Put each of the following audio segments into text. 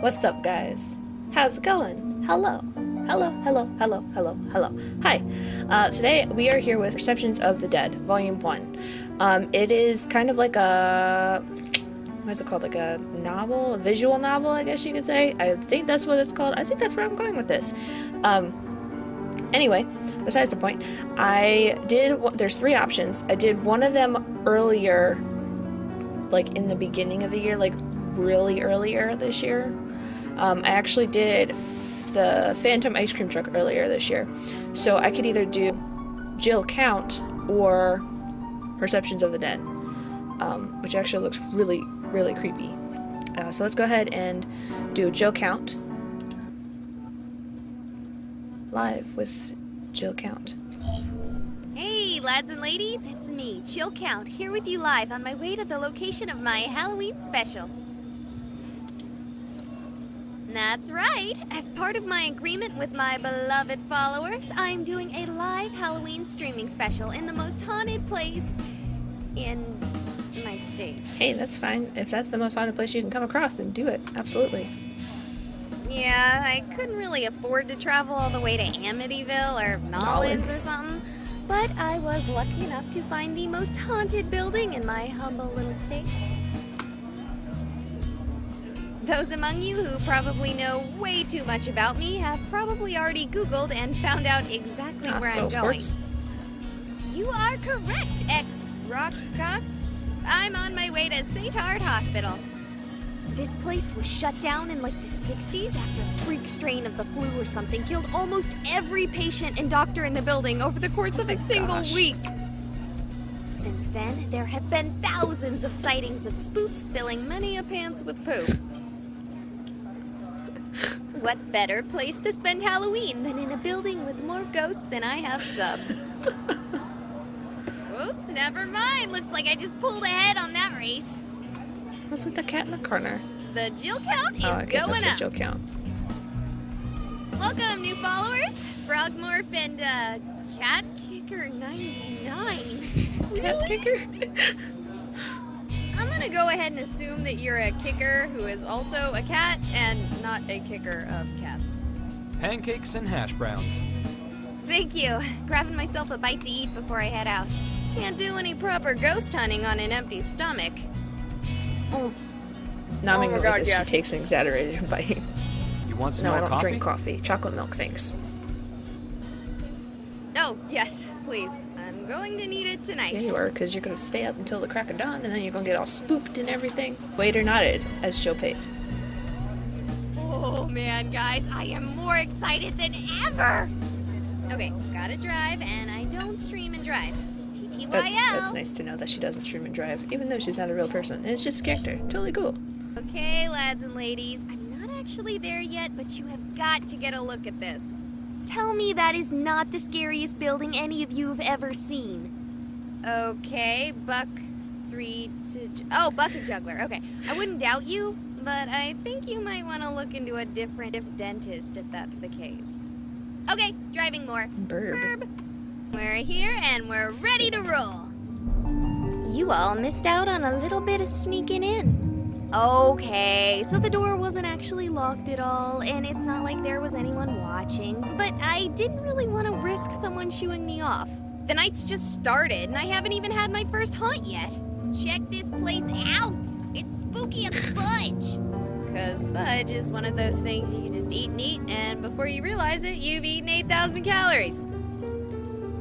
What's up, guys? How's it going? Hello. Hello, hello, hello, hello, hello. Hi. Today we are here with Perceptions of the Dead, Volume 1. It is kind of like a... what is it called? Like a novel? A visual novel, I guess you could say. I think that's what it's called. I think that's where I'm going with this. Anyway, besides the point, there's three options. I did one of them earlier, like in the beginning of the year, like really earlier this year. I actually did the Phantom Ice Cream Truck earlier this year. So I could either do Jill Count or Perceptions of the Dead, which actually looks really, really creepy. So let's go ahead and do Jill Count. Live with Jill Count. Hey, lads and ladies, it's me, Jill Count, here with you live on my way to the location of my Halloween special. That's right. As part of my agreement with my beloved followers, I'm doing a live Halloween streaming special in the most haunted place in my state. Hey, that's fine. If that's the most haunted place you can come across, then do it. Absolutely. Yeah, I couldn't really afford to travel all the way to Amityville or Nolens or something, but I was lucky enough to find the most haunted building in my humble little state. Those among you who probably know way too much about me have probably already Googled and found out exactly where I'm going. You are correct, ex-Rockcox. I'm on my way to St. Hart Hospital. This place was shut down in like the 60s after a freak strain of the flu or something killed almost every patient and doctor in the building over the course of a single week. Since then, there have been thousands of sightings of spoofs spilling many a pants with poops. What better place to spend Halloween than in a building with more ghosts than I have subs? Whoops, never mind. Looks like I just pulled ahead on that race. What's with the cat in the corner? The Jill Count is I guess going that's up. Jill Count. Welcome, new followers. Frogmorph and Cat Kicker 99. Cat kicker? I'm gonna go ahead and assume that you're a kicker who is also a cat and not a kicker of cats. Pancakes and hash browns. Thank you. Grabbing myself a bite to eat before I head out. Can't do any proper ghost hunting on an empty stomach. Numbing Oh my noises. God, yeah. She takes an exaggerated bite. You want some No, more I don't coffee? drink coffee. Chocolate milk, thanks. Oh, yes, please. I'm going to need it tonight. Yeah, you are, because you're going to stay up until the crack of dawn, and then you're going to get all spooked and everything. Waiter nodded as Joe paid. Oh, man, guys, I am more excited than ever. Okay, gotta drive, and I don't stream and drive. TTYL. That's nice to know that she doesn't stream and drive, even though she's not a real person. And it's just a character. Totally cool. Okay, lads and ladies, I'm not actually there yet, but you have got to get a look at this. Tell me that is not the scariest building any of you have ever seen. Okay, Buck a Juggler. Okay, I wouldn't doubt you, but I think you might want to look into a different dentist if that's the case. Okay, driving more. Burb. We're here and we're ready to roll. You all missed out on a little bit of sneaking in. Okay, so the door wasn't actually locked at all, and it's not like there was anyone watching, but I didn't really want to risk someone shooing me off. The night's just started, and I haven't even had my first hunt yet. Check this place out! It's spooky as fudge! Because fudge is one of those things you can just eat and eat, and before you realize it, you've eaten 8,000 calories.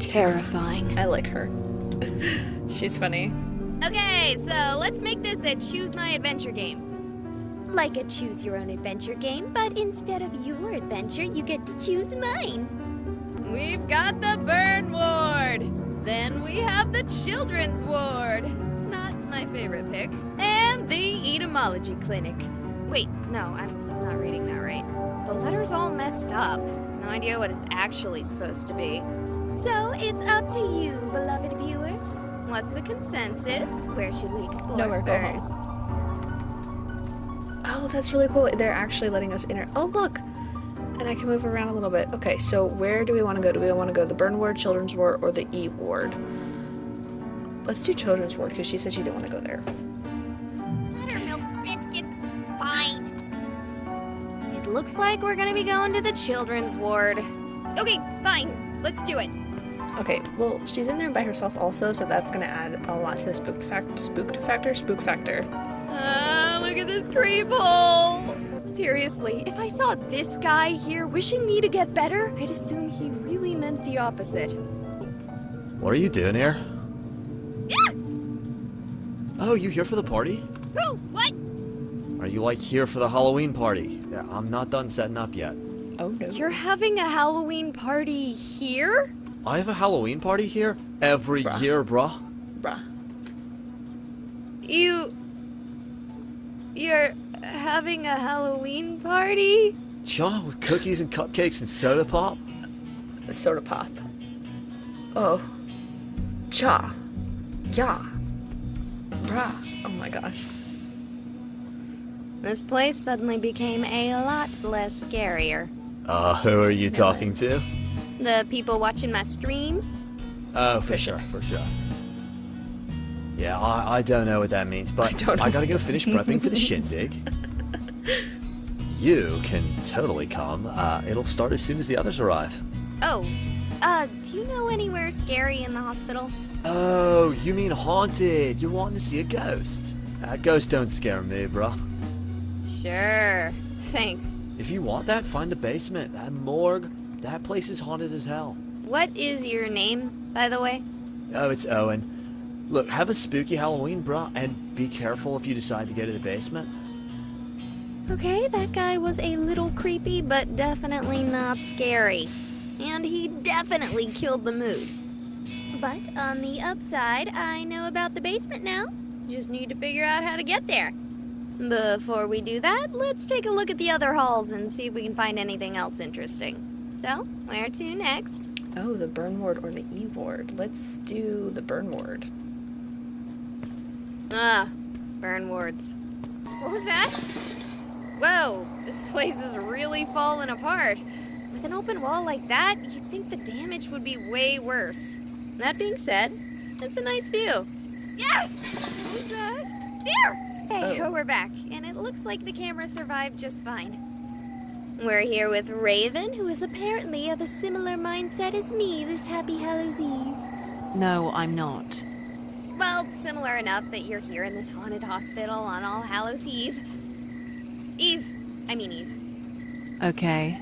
Terrifying. I like her. She's funny. Okay, so let's make this a choose my adventure game. Like a choose your own adventure game, but instead of your adventure, you get to choose mine. We've got the burn ward. Then we have the children's ward. Not my favorite pick. And the etymology clinic. Wait, no, I'm not reading that right. The letter's all messed up. No idea what it's actually supposed to be. So it's up to you, beloved viewers. What's the consensus? Where should we explore Nowhere, go home. first? Oh, that's really cool. They're actually letting us enter. Oh, look! And I can move around a little bit. Okay, so where do we want to go? Do we want to go the burn ward, children's ward, or the E ward? Let's do children's ward, because she said she didn't want to go there. Buttermilk biscuits. Fine. looks like we're gonna be going to the children's ward. Okay, fine. Let's do it. Okay, well, she's in there by herself also, so that's gonna add a lot to the spook factor. Look at this creep hole. Seriously, if I saw this guy here wishing me to get better, I'd assume he really meant the opposite. What are you doing here? Yeah! Oh, you here for the party? Who? What? Are you like here for the Halloween party? Yeah, I'm not done setting up yet. Oh no. You're having a Halloween party here? I have a Halloween party here every year, bruh. Bruh. You're having a Halloween party? Sure, with cookies and cupcakes and soda pop. The soda pop. Oh. Cha. Ya. Bruh. Oh my gosh. This place suddenly became a lot less scarier. Who are you talking to? The people watching my stream? Oh, for sure. Yeah, I don't know what that means, but I gotta go finish prepping for the shindig. You can totally come. It'll start as soon as the others arrive. Oh, do you know anywhere scary in the hospital? Oh, you mean haunted. You're wanting to see a ghost. Ghosts don't scare me, bruh. Sure. Thanks. If you want that, find the basement. That morgue. That place is haunted as hell. What is your name, by the way? Oh, it's Owen. Look, have a spooky Halloween, bruh, and be careful if you decide to go to the basement. Okay, that guy was a little creepy, but definitely not scary. And he definitely killed the mood. But on the upside, I know about the basement now. Just need to figure out how to get there. Before we do that, let's take a look at the other halls and see if we can find anything else interesting. So, where to next? Oh, the burn ward or the E ward. Let's do the burn ward. Burn wards. What was that? Whoa, this place is really falling apart. With an open wall like that, you'd think the damage would be way worse. That being said, it's a nice view. Yeah! What was that? There! Hey, we're back, and it looks like the camera survived just fine. We're here with Raven, who is apparently of a similar mindset as me this happy Hallows Eve. No, I'm not. Well, similar enough that you're here in this haunted hospital on All Hallows Eve. Eve. Okay.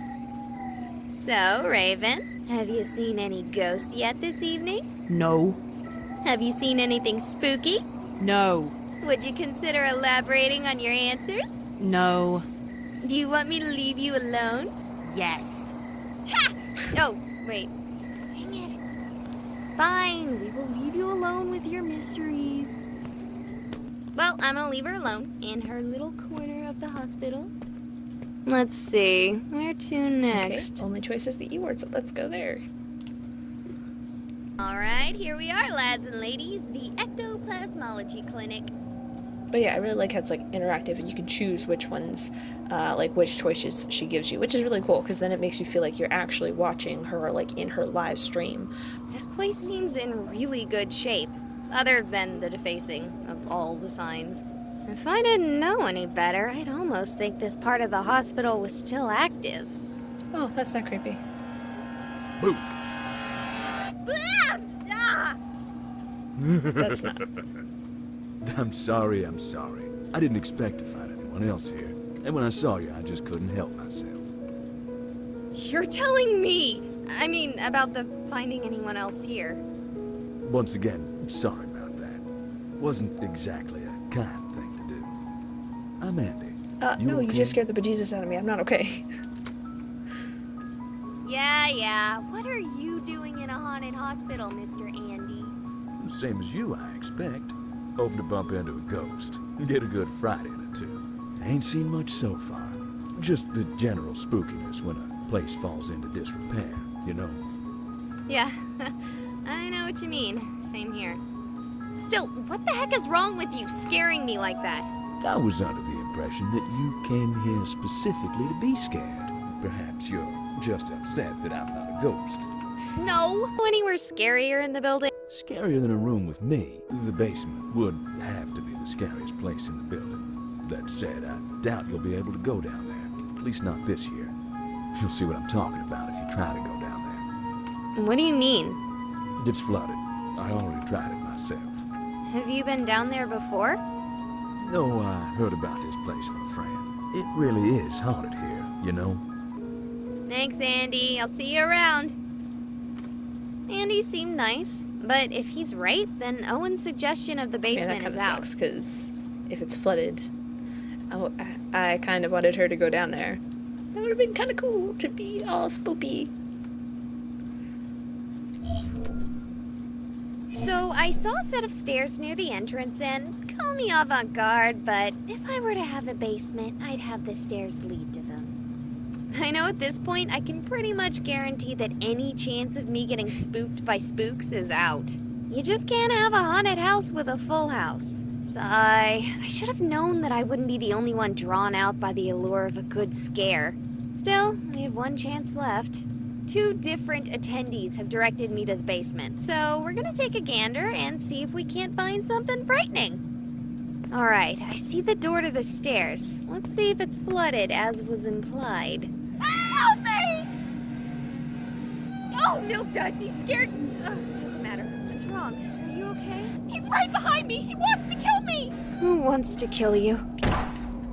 So, Raven, have you seen any ghosts yet this evening? No. Have you seen anything spooky? No. Would you consider elaborating on your answers? No. Do you want me to leave you alone? Yes. Ha! Oh, wait. Dang it. Fine, we will leave you alone with your mysteries. Well, I'm gonna leave her alone in her little corner of the hospital. Let's see, where to next? Okay, only choice is the E ward, so let's go there. Alright, here we are, lads and ladies, the Ectoplasmology Clinic. But yeah, I really like how it's like interactive and you can choose which ones, like which choices she gives you, which is really cool because then it makes you feel like you're actually watching her like in her live stream. This place seems in really good shape, other than the defacing of all the signs. If I didn't know any better, I'd almost think this part of the hospital was still active. Oh, that's not creepy. Boo! That's not. I'm sorry. I didn't expect to find anyone else here. And when I saw you, I just couldn't help myself. You're telling me! I mean, about the finding anyone else here. Once again, I'm sorry about that. Wasn't exactly a kind thing to do. I'm Andy. No, you okay? just scared the bejesus out of me. I'm not okay. Yeah. What are you doing in a haunted hospital, Mr. Andy? Same as you, I expect. Hoping to bump into a ghost. Get a good fright in it, too. I ain't seen much so far. Just the general spookiness when a place falls into disrepair, you know? Yeah, I know what you mean. Same here. Still, what the heck is wrong with you scaring me like that? I was under the impression that you came here specifically to be scared. Perhaps you're just upset that I'm not a ghost. No! Anywhere scarier in the building? Scarier than a room with me. The basement would have to be the scariest place in the building. That said, I doubt you'll be able to go down there. At least not this year. You'll see what I'm talking about if you try to go down What do you mean? there. It's flooded. I already tried it myself. Have you been down there before? No, I heard about this place from a friend. It really is haunted here, you know? Thanks, Andy. I'll see you around. Andy seemed nice, but if he's right, then Owen's suggestion of the Yeah, that basement kind is of out. sucks because if it's flooded, I kind of wanted her to go down there. That would have been kind of cool to be all spoopy. So I saw a set of stairs near the entrance, and call me avant-garde, but if I were to have a basement, I'd have the stairs lead to them. I know at this point I can pretty much guarantee that any chance of me getting spooked by spooks is out. You just can't have a haunted house with a full house. Sigh. I should have known that I wouldn't be the only one drawn out by the allure of a good scare. Still, we have one chance left. 2 different attendees have directed me to the basement, so we're gonna take a gander and see if we can't find something frightening. Alright, I see the door to the stairs. Let's see if it's flooded, as was implied. Help me! Oh, Milk Duds, you scared... Oh, it doesn't matter. What's wrong? Are you okay? He's right behind me! He wants to kill me! Who wants to kill you?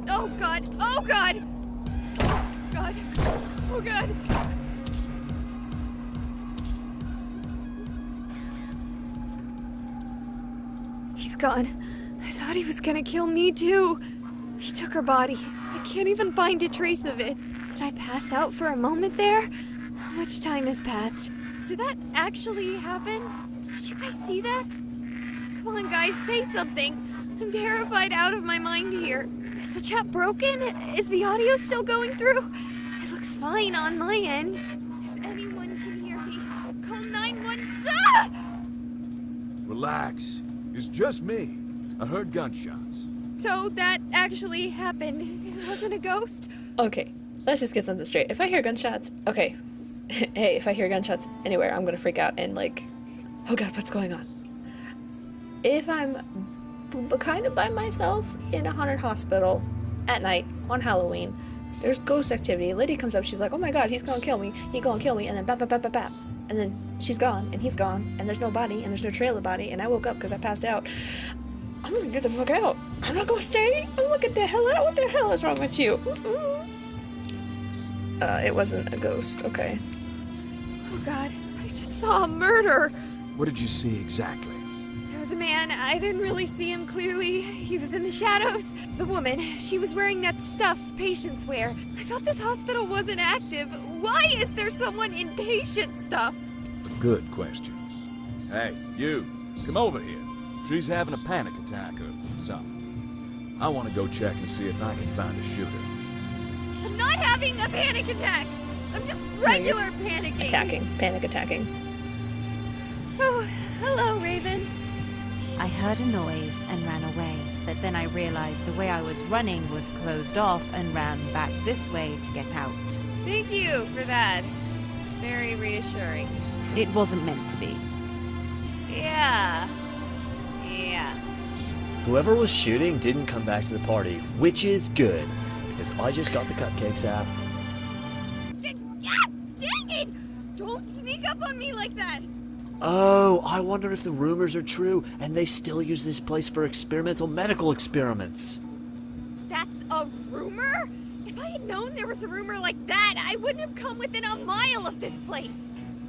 Oh, God! Oh, God! Oh, God! Oh, God! He's gone. I thought he was gonna kill me too. He took her body. I can't even find a trace of it. Did I pass out for a moment there? How much time has passed? Did that actually happen? Did you guys see that? Come on, guys, say something. I'm terrified out of my mind here. Is the chat broken? Is the audio still going through? It looks fine on my end. If anyone can hear me, call 911. Ah! Relax. It's just me. I heard gunshots. So that actually happened. It wasn't a ghost? Okay, let's just get something straight. If I hear gunshots, okay. Hey, if I hear gunshots anywhere, I'm gonna freak out and like, oh God, what's going on? If I'm kind of by myself in a haunted hospital at night on Halloween, there's ghost activity. A lady comes up, she's like, oh my God, he's gonna kill me. He's gonna kill me. And then bap, bap, bap, bap, bap. And then she's gone, and he's gone, and there's no body, and there's no trail of body, and I woke up because I passed out. I'm gonna get the fuck out. I'm not gonna stay. I'm gonna get the hell out. What the hell is wrong with you? It wasn't a ghost. Okay. Oh God, I just saw a murder. What did you see exactly? There was a man. I didn't really see him clearly. He was in the shadows. The woman, she was wearing that stuff patients wear. I thought this hospital wasn't active. Why is there someone in patient stuff? Good questions. Hey, you, come over here. She's having a panic attack or something. I want to go check and see if I can find a shooter. I'm not having a panic attack. I'm just regular panicking. Panic attacking. Oh, hello, Raven. I heard a noise and ran away, but then I realized the way I was running was closed off and ran back this way to get out. Thank you for that. It's very reassuring. It wasn't meant to be. Yeah. Whoever was shooting didn't come back to the party, which is good, because I just got the cupcakes out. Dang it! Don't sneak up on me like that! Oh, I wonder if the rumors are true, and they still use this place for experimental medical experiments. That's a rumor? If I had known there was a rumor like that, I wouldn't have come within a mile of this place.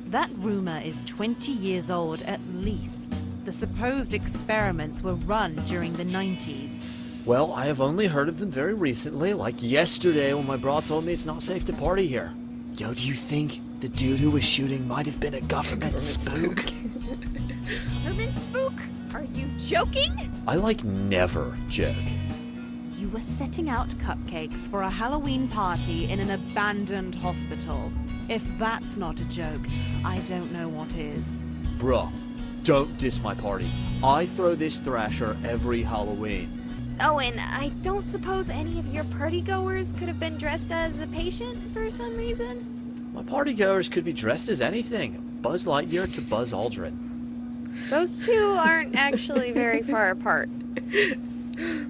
That rumor is 20 years old at least. The supposed experiments were run during the 90s. Well, I have only heard of them very recently, like yesterday when my bra told me it's not safe to party here. Yo, do you think the dude who was shooting might have been a government spook? Government spook? Are you joking? I never joke. You were setting out cupcakes for a Halloween party in an abandoned hospital. If that's not a joke, I don't know what is. Bruh, don't diss my party. I throw this thrasher every Halloween. Oh, and I don't suppose any of your partygoers could have been dressed as a patient for some reason? My partygoers could be dressed as anything. Buzz Lightyear to Buzz Aldrin. Those two aren't actually very far apart.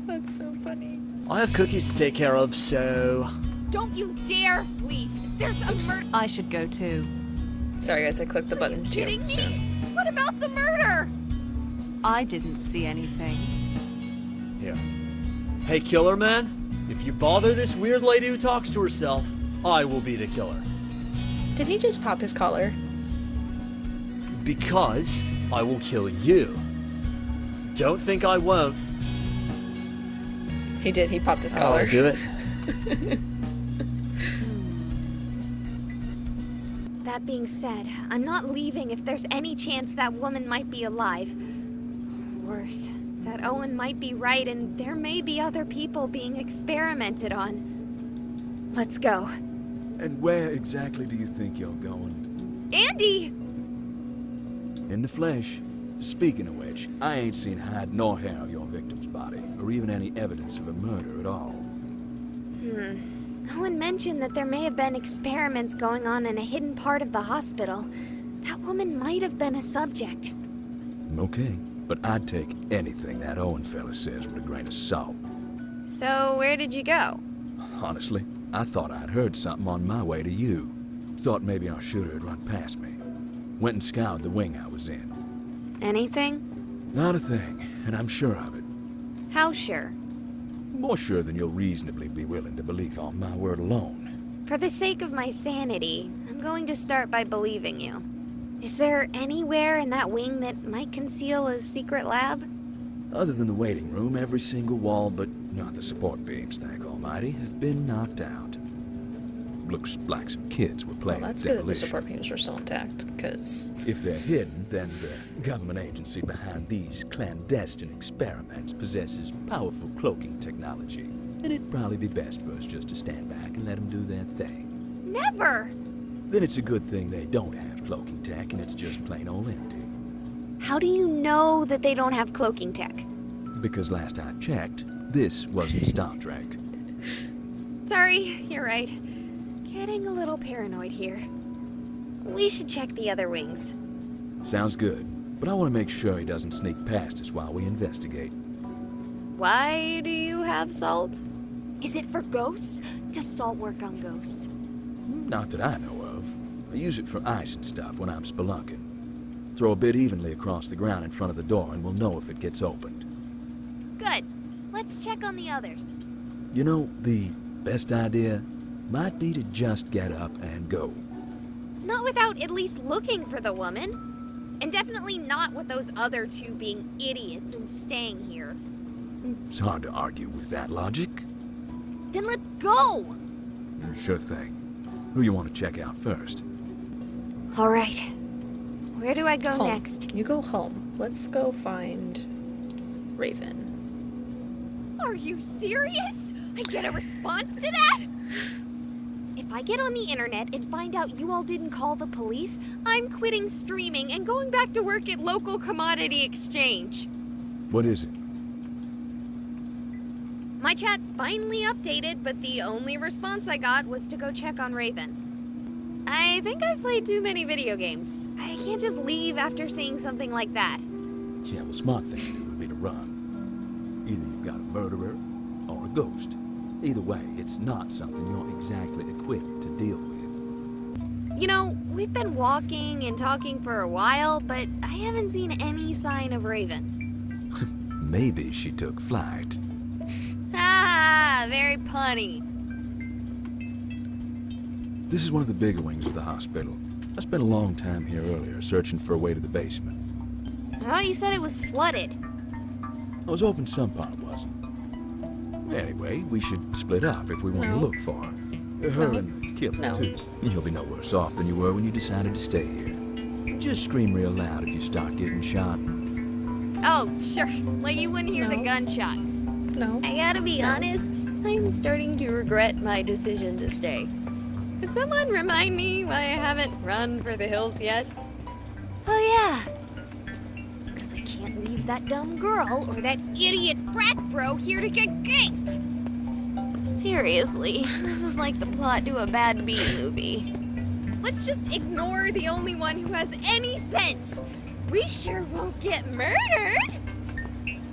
That's so funny. I have cookies to take care of, so Don't you dare leave. There's a murder. I should go too. Sorry, guys, I clicked the button too Kidding me? soon. What about the murder? I didn't see anything. Here. Hey, killer man. If you bother this weird lady who talks to herself, I will be the killer. Did he just pop his collar? Because I will kill you. Don't think I won't. He did. He popped his collar. I'll do it. That being said, I'm not leaving if there's any chance that woman might be alive. Worse, that Owen might be right and there may be other people being experimented on. Let's go. And where exactly do you think you're going? Andy! In the flesh. Speaking of which, I ain't seen hide nor hair of your victim's body, or even any evidence of a murder at all. Owen mentioned that there may have been experiments going on in a hidden part of the hospital. That woman might have been a subject. Okay, but I'd take anything that Owen fella says with a grain of salt. So, where did you go? Honestly, I thought I'd heard something on my way to you. Thought maybe our shooter had run past me. Went and scoured the wing I was in. Anything? Not a thing, and I'm sure of it. How sure? More sure than you'll reasonably be willing to believe on my word alone. For the sake of my sanity, I'm going to start by believing you. Is there anywhere in that wing that might conceal a secret lab? Other than the waiting room, every single wall, but not the support beams, thank Almighty, have been knocked out. Looks like some kids were Well, playing that's good that the demolition. support beams were still intact, because If they're hidden, then the government agency behind these clandestine experiments possesses powerful cloaking technology. And it'd probably be best for us just to stand back and let them do their thing. Never! Then it's a good thing they don't have cloaking tech and it's just plain old empty. How do you know that they don't have cloaking tech? Because last I checked, this wasn't Star Trek. Sorry, you're right. Getting a little paranoid here. We should check the other wings. Sounds good, but I want to make sure he doesn't sneak past us while we investigate. Why do you have salt? Is it for ghosts? Does salt work on ghosts? Not that I know of. I use it for ice and stuff when I'm spelunking. Throw a bit evenly across the ground in front of the door and we'll know if it gets opened. Good. Let's check on the others. You know, the best idea might be to just get up and go. Not without at least looking for the woman. And definitely not with those other two being idiots and staying here. It's hard to argue with that logic. Then let's go! Sure thing. Who you want to check out first? All right. Where do I go home. next? You go home. Let's go find Raven. Are you serious? I get a response to that? If I get on the internet and find out you all didn't call the police, I'm quitting streaming and going back to work at local commodity exchange. What is it? My chat finally updated, but the only response I got was to go check on Raven. I think I've played too many video games. I can't just leave after seeing something like that. Yeah, well, smart thing to do would be to run. Either you've got a murderer or a ghost. Either way, it's not something you're exactly equipped to deal with. You know, we've been walking and talking for a while, but I haven't seen any sign of Raven. Maybe she took flight. Ah, very punny. This is one of the bigger wings of the hospital. I spent a long time here earlier searching for a way to the basement. I thought you said it was flooded. I was hoping some part wasn't. Anyway, we should split up if we want to No. look for her. Her No. and kill her, No. too. You'll be no worse off than you were when you decided to stay here. Just scream real loud if you start getting shot. Oh, sure. Like you wouldn't hear the No. gunshots. No. I gotta be honest, I'm starting to regret my decision to stay. Could someone remind me why I haven't run for the hills yet? Oh, yeah. Because I can't leave that dumb girl or that idiot frat bro here to get ganked. Seriously, this is like the plot to a bad B movie. Let's just ignore the only one who has any sense. We sure won't get murdered.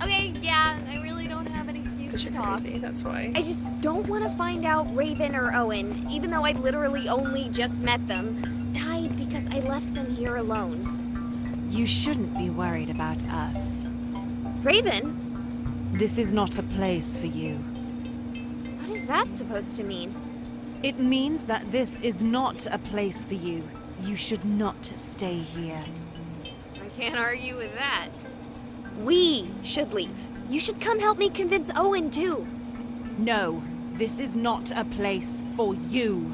Okay, yeah, I really don't have an excuse Because you're talk. crazy, that's why. I just don't want to find out Raven or Owen, even though I literally only just met them, died because I left them here alone. You shouldn't be worried about us. Raven? This is not a place for you. What is that supposed to mean? It means that this is not a place for you. You should not stay here. I can't argue with that. We should leave. You should come help me convince Owen, too. No, this is not a place for you.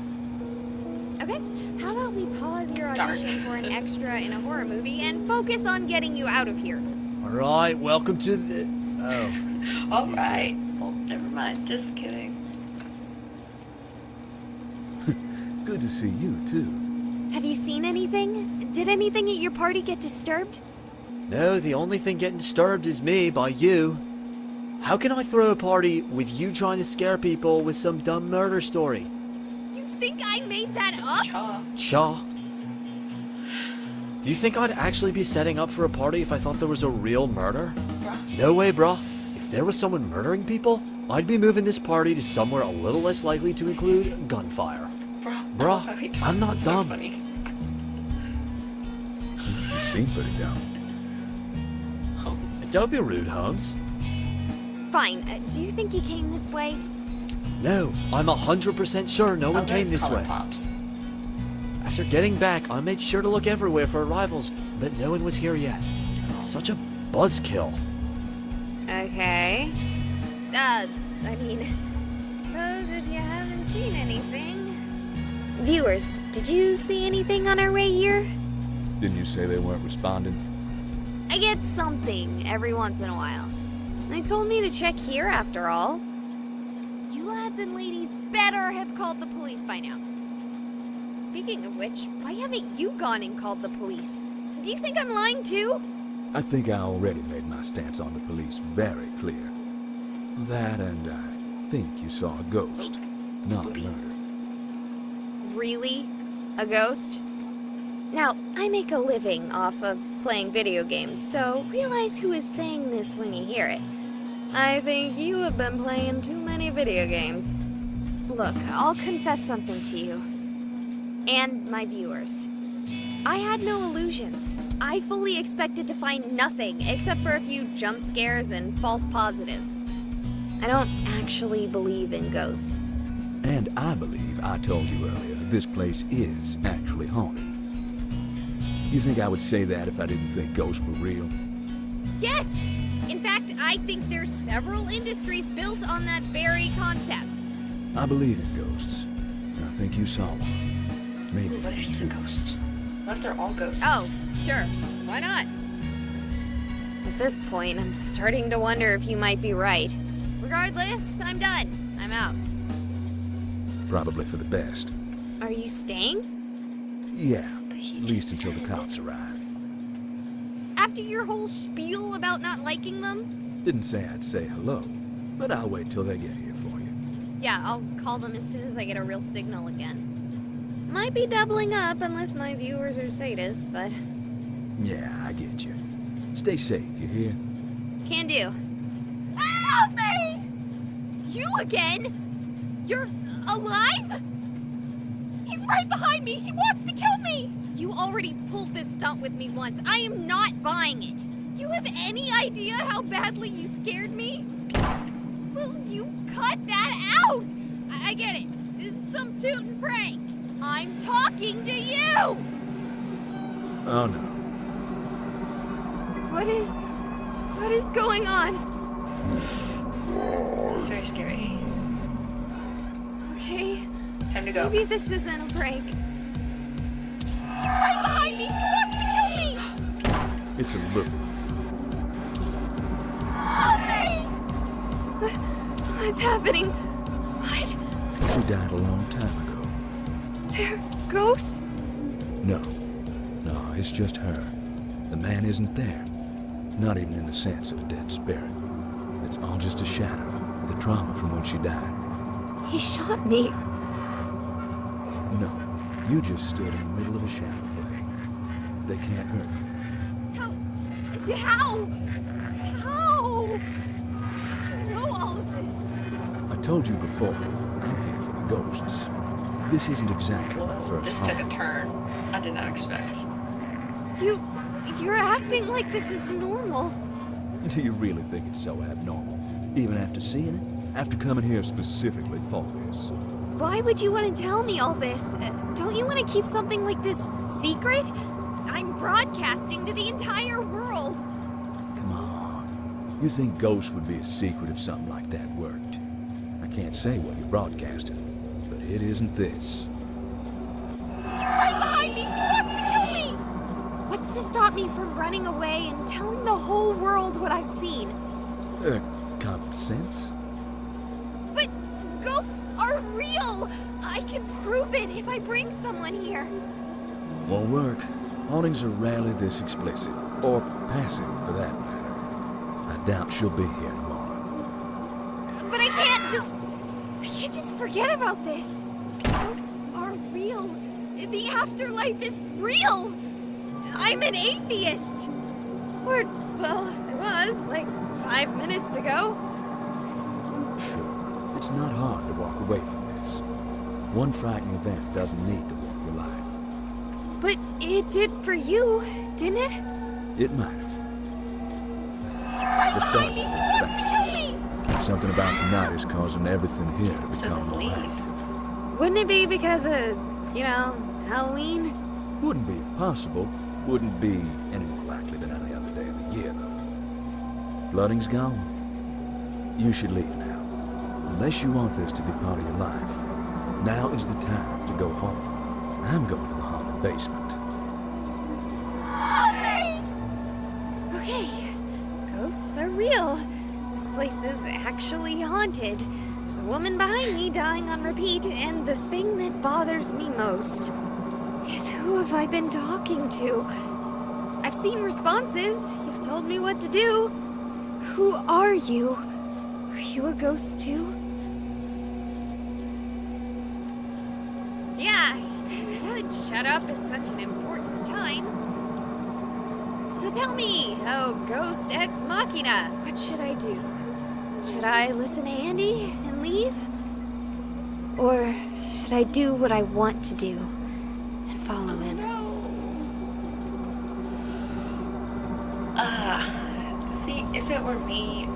Okay, how about we pause your Darn. audition for an extra in a horror movie and focus on getting you out of here? Alright, welcome to the... Oh. Alright. Well, never mind. Just kidding. Good to see you, too. Have you seen anything? Did anything at your party get disturbed? No, the only thing getting disturbed is me by you. How can I throw a party with you trying to scare people with some dumb murder story? You think I made that up? Cha. Do you think I'd actually be setting up for a party if I thought there was a real murder? No way, bruh. If there was someone murdering people, I'd be moving this party to somewhere a little less likely to include gunfire. Bruh, I'm not dumb. You seem pretty dumb. Don't be rude, Holmes. Fine. Do you think he came this way? No, I'm 100% sure no one came this way. After getting back, I made sure to look everywhere for arrivals, but no one was here yet. Such a buzzkill. Okay. I mean, suppose if you haven't seen anything. Viewers, did you see anything on our way here? Didn't you say they weren't responding? I get something every once in a while. They told me to check here after all. You lads and ladies better have called the police by now. Speaking of which, why haven't you gone and called the police? Do you think I'm lying too? I think I already made my stance on the police very clear. That and I think you saw a ghost, not a murder. Really? A ghost? Now, I make a living off of playing video games, so realize who is saying this when you hear it. I think you have been playing too many video games. Look, I'll confess something to you. And my viewers. I had no illusions. I fully expected to find nothing except for a few jump scares and false positives. I don't actually believe in ghosts. And I believe I told you earlier this place is actually haunted. You think I would say that if I didn't think ghosts were real? Yes! In fact, I think there's several industries built on that very concept. I believe in ghosts. And I think you saw one. Maybe. What if he's a ghost? What if they're all ghosts? Oh, sure. Why not? At this point, I'm starting to wonder if you might be right. Regardless, I'm done. I'm out. Probably for the best. Are you staying? Yeah, at least until the cops arrive. After your whole spiel about not liking them? Didn't say I'd say hello, but I'll wait till they get here for you. Yeah, I'll call them as soon as I get a real signal again. Might be doubling up unless my viewers are sadists, but... Yeah, I get you. Stay safe, you hear? Can do. Help me! You again? You're alive? He's right behind me! He wants to kill me! You already pulled this stunt with me once. I am not buying it. Do you have any idea how badly you scared me? Will you cut that out? I get it. This is some tootin' prank. I'm talking to you! Oh no. What is going on? It's very scary. Okay, Time to go. maybe this isn't a prank. He's right behind me! He wants to kill me! It's a look. Help me! What's happening? What? She died a long time ago. They're ghosts? No. No, it's just her. The man isn't there. Not even in the sense of a dead spirit. It's all just a shadow of the trauma from when she died. He shot me. No, you just stood in the middle of a shadow play. They can't hurt you. How? How? I know all of this. Told you before, I'm here for the ghosts. This isn't exactly my first This took a haunt. turn I did not expect. You're acting like this is normal. Do you really think it's so abnormal? Even after seeing it? After coming here specifically for this? Why would you want to tell me all this? Don't you want to keep something like this secret? I'm broadcasting to the entire world. Come on. You think ghosts would be a secret if something like that worked? I can't say what you're broadcasting, but it isn't this. He's right behind me! He wants to kill me! What's to stop me from running away and telling the whole world what I've seen? Common sense? But ghosts are real! I can prove it if I bring someone here. Won't work. Hauntings are rarely this explicit, or passive for that matter. I doubt she'll be here tomorrow. But I can't just forget about this. Ghosts are real. The afterlife is real. I'm an atheist. Or, well, I was, like 5 minutes ago. Sure, it's not hard to walk away from this. One frightening event doesn't need to warp your life. But it did for you, didn't it? It might have. He's right Let's start behind me. He moving wants to faster. kill me. Something about tonight is causing everything here to So become more leave. active. Wouldn't it be because of, Halloween? Wouldn't be impossible. Wouldn't be any more likely than any other day of the year, though. Flooding's gone. You should leave now. Unless you want this to be part of your life, now is the time to go home. I'm going to the haunted basement. Okay, ghosts are real. This place is actually haunted. There's a woman behind me dying on repeat, and the thing that bothers me most is who have I been talking to? I've seen responses. You've told me what to do. Who are you? Are you a ghost too? Yeah, you would shut up at such an important time. So tell me, oh ghost ex machina, what should I do? Should I listen to Andy and leave? Or should I do what I want to do and follow him? See, if it were me,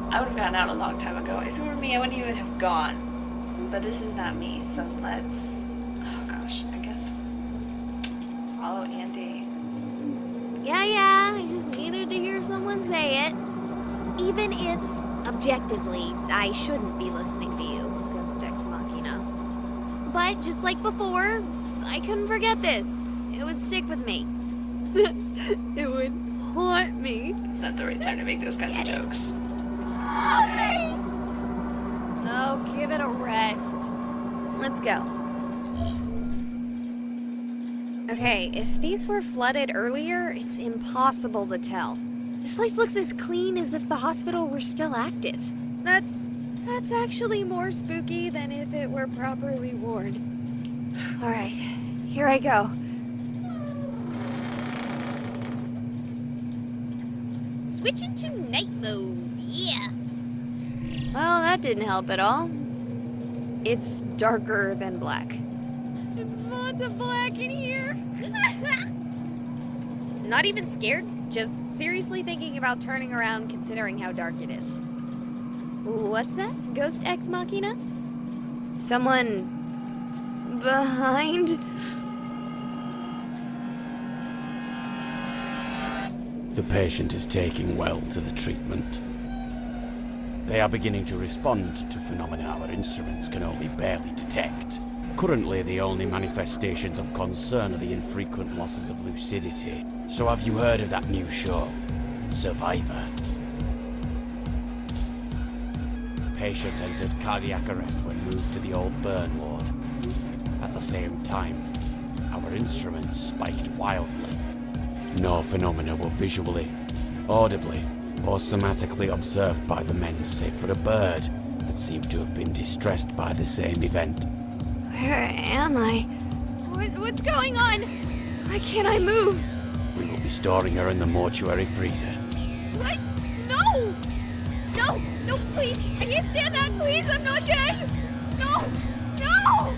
I would have gotten out a long time ago. If it were me, I wouldn't even have gone. But this is not me, so let's... Oh gosh, I guess... follow Andy. Yeah, I just needed to hear someone say it. Even if, objectively, I shouldn't be listening to you, Ghost Ex Machina. But just like before, I couldn't forget this. It would stick with me. It would haunt me. It's not the right time to make those kinds of jokes. Haunt me! Oh, give it a rest. Let's go. Okay, if these were flooded earlier, it's impossible to tell. This place looks as clean as if the hospital were still active. That's actually more spooky than if it were properly worn. All right, here I go. Switch into night mode, yeah. Well, that didn't help at all. It's darker than black. It's Vanta Black in here. Not even scared, just seriously thinking about turning around considering how dark it is. What's that? Ghost Ex Machina? Someone behind? The patient is taking well to the treatment. They are beginning to respond to phenomena our instruments can only barely detect. Currently, the only manifestations of concern are the infrequent losses of lucidity. So have you heard of that new show, Survivor? The patient entered cardiac arrest when moved to the old burn ward. At the same time, our instruments spiked wildly. No phenomena were visually, audibly, or somatically observed by the men save for a bird that seemed to have been distressed by the same event. Where am I? What's going on? Why can't I move? We will be storing her in the mortuary freezer. What? No! No! No, please. I can't stand that. Please, I'm not dead. No. No.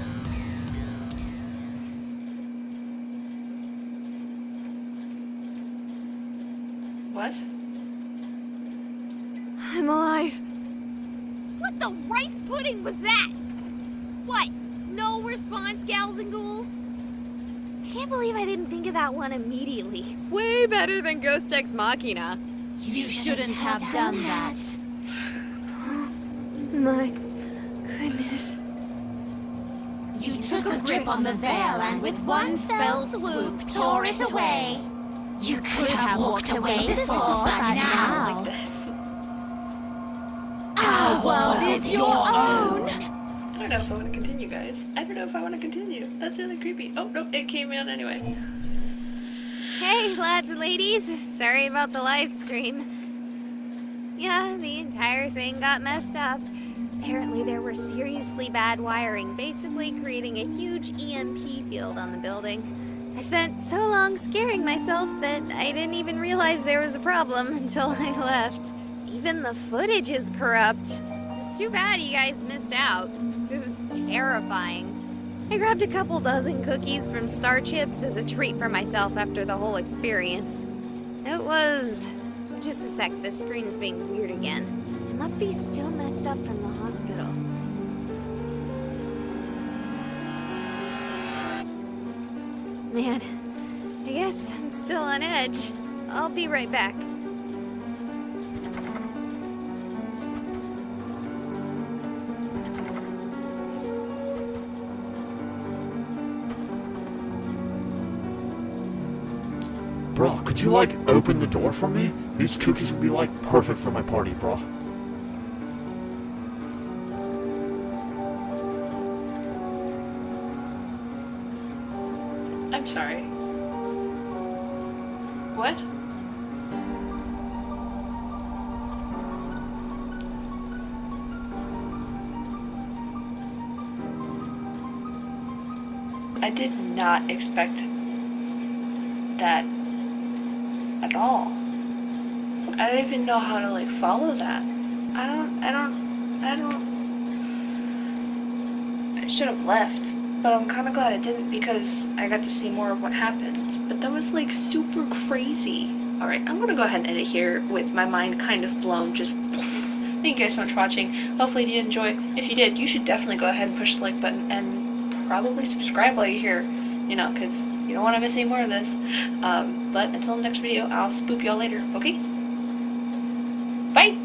What? I'm alive. What the rice pudding was that? What? No response, gals and ghouls? I can't believe I didn't think of that one immediately. Way better than Ghost Ex Machina. You shouldn't have done that. My goodness. You took a grip on the veil and with one fell swoop tore it away. You could have walked away before, but now our world is your own. I don't know if I want to continue, guys. I don't know if I want to continue. That's really creepy. Oh, nope, it came in anyway. Hey, lads and ladies. Sorry about the live stream. Yeah, the entire thing got messed up. Apparently there were seriously bad wiring, basically creating a huge EMP field on the building. I spent so long scaring myself that I didn't even realize there was a problem until I left. Even the footage is corrupt. It's too bad you guys missed out. It was terrifying. I grabbed a couple dozen cookies from Star Chips as a treat for myself after the whole experience. It was... Just a sec, this screen is being weird again. It must be still messed up from the hospital. Man, I guess I'm still on edge. I'll be right back. Bro, could you, like, open the door for me? These cookies would be, like, perfect for my party, bro. I'm sorry. What? I did not expect that at all. I don't even know how to like follow that. I should have left, but I'm kind of glad I didn't because I got to see more of what happened. But that was like super crazy. Alright, I'm gonna go ahead and edit here with my mind kind of blown, just thank you guys so much for watching. Hopefully you did enjoy. If you did, you should definitely go ahead and push the like button and probably subscribe while you're here, you know, because you don't want to miss any more of this. But until the next video, I'll spoop y'all later, okay? Bye!